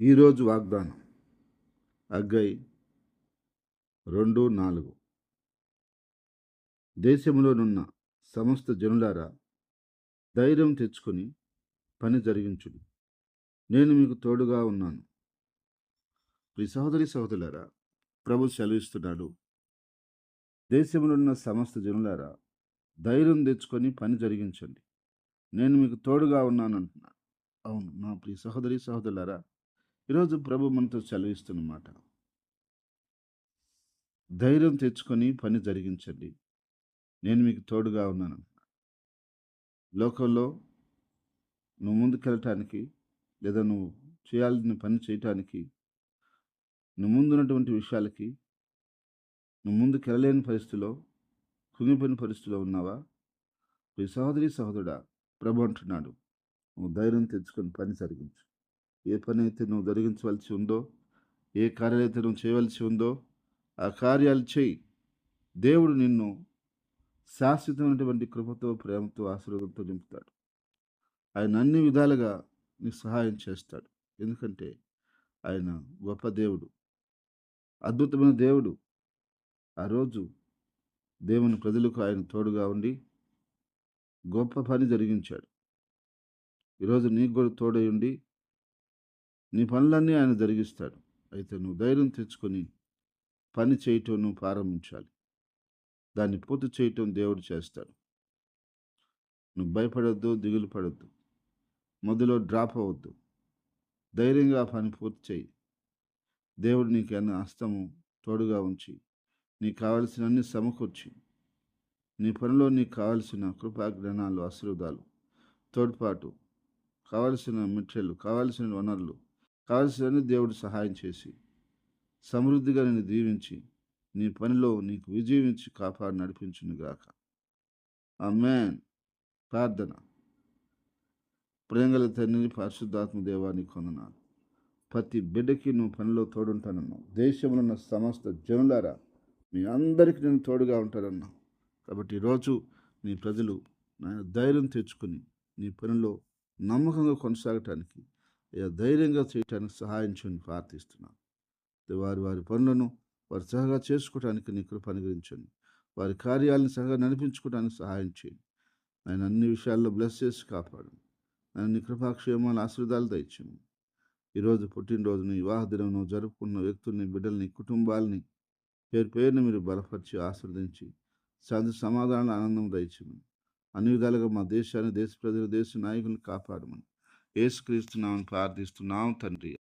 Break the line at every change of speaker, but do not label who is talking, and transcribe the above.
ఈరోజు వాగ్దానం హగ్గై 2:4. దేశములోనున్న సమస్త జనులారా, ధైర్యం తెచ్చుకొని పని జరిగించుడి, నేను మీకు తోడుగా ఉన్నాను. ప్రియ సహోదరి సహోదరులారా, ప్రభు సెలవిస్తున్నాడు, దేశములోనున్న సమస్త జనులారా, ధైర్యం తెచ్చుకొని పని జరిగించండి, నేను మీకు తోడుగా ఉన్నాను అంటున్నాడు. అవును నా ప్రియ సహోదరి సహోదరులారా, ఈరోజు ప్రభు మనతో సెలవిస్తున్నమాట. ధైర్యం తెచ్చుకొని పని జరిగించండి, నేను మీకు తోడుగా ఉన్నాను. లోకంలో నువ్వు ముందుకెళ్ళటానికి, లేదా నువ్వు చేయాల్సిన పని చేయటానికి, నువ్వు ముందున్నటువంటి విషయాలకి నువ్వు ముందుకెళ్ళలేని పరిస్థితిలో, కుంగిపోయిన పరిస్థితిలో ఉన్నావా? ఈ సహోదరి సహోదరుడా, ప్రభు అంటున్నాడు, నువ్వు ధైర్యం తెచ్చుకొని పని జరిగించు. ఏ పని అయితే నువ్వు జరిగించవలసి ఉందో, ఏ కార్యాలు అయితే నువ్వు చేయవలసి ఉందో, ఆ కార్యాలు చేయి. దేవుడు నిన్ను శాశ్వతమైనటువంటి కృపతో, ప్రేమతో, ఆశీర్వాదంతో నింపుతాడు. ఆయన అన్ని విధాలుగా నీకు సహాయం చేస్తాడు. ఎందుకంటే ఆయన గొప్ప దేవుడు, అద్భుతమైన దేవుడు. ఆ రోజు దేవుని ప్రజలకు ఆయన తోడుగా ఉండి గొప్ప పని జరిగించాడు. ఈరోజు నీకు కూడా తోడై ఉండి నీ పనులన్నీ ఆయన జరిగిస్తాడు. అయితే నువ్వు ధైర్యం తెచ్చుకొని పని చేయటం నువ్వు ప్రారంభించాలి. దాన్ని పూర్తి చేయటం దేవుడు చేస్తాడు. నువ్వు భయపడొద్దు, దిగులు పడొద్దు, మధ్యలో డ్రాప్ అవ్వద్దు. ధైర్యంగా ఆ పని పూర్తి చేయి. దేవుడు నీకు అన్న హస్తము తోడుగా ఉంచి నీకు కావలసిన అన్ని సమకూర్చి, నీ పనిలో నీకు కావలసిన కృపాజ్ఞానాలు, ఆశీర్వాదాలు, తోడ్పాటు, కావలసిన మెటీరియల్, కావలసిన వనరులు, కావలసిన దేవుడు సహాయం చేసి సమృద్ధిగా నిన్ను దీవించి నీ పనిలో నీకు విజయం ఇచ్చి కాపాడి నడిపించునుగాక. ఆమేన్. ప్రార్థన. ప్రేమగల తండ్రి, పరిశుద్ధాత్మ దేవానికి వందనాలు. ప్రతి బిడ్డకి నువ్వు పనిలో తోడుంటానన్నావు. దేశంలో ఉన్న సమస్త జనులారా, మీ అందరికీ నేను తోడుగా ఉంటానన్నావు. కాబట్టి ఈరోజు నీ ప్రజలు నాయన ధైర్యం తెచ్చుకొని నీ పనిలో నమ్మకంగా కొనసాగటానికి, ధైర్యంగా చేయటానికి సహాయం చేయని ప్రార్థిస్తున్నాను. వారి వారి పనులను వారు సహగా చేసుకోవడానికి నీ కృప అనుగ్రహించండి. వారి కార్యాలను సహగా నడిపించుకోవడానికి సహాయం చేయండి. ఆయన అన్ని విషయాల్లో బ్లెస్ చేసి కాపాడు. ఆయన నీ కృపాక్షేమాలు, ఆశీర్వాదాలు దయచేయండి. ఈరోజు పుట్టినరోజుని, వివాహ దినం జరుపుకున్న వ్యక్తుల్ని, బిడ్డల్ని, కుటుంబాలని పేరు పేరున మీరు బలపరిచి ఆశీర్వదించి శాంతి, సమాధానాలు, ఆనందం దయచేయమని, అన్ని విధాలుగా మా దేశాన్ని, దేశ ప్రజలు, దేశ నాయకులను కాపాడమని యేసుక్రీస్తు నామమున ప్రార్థిస్తున్నాం తండ్రి.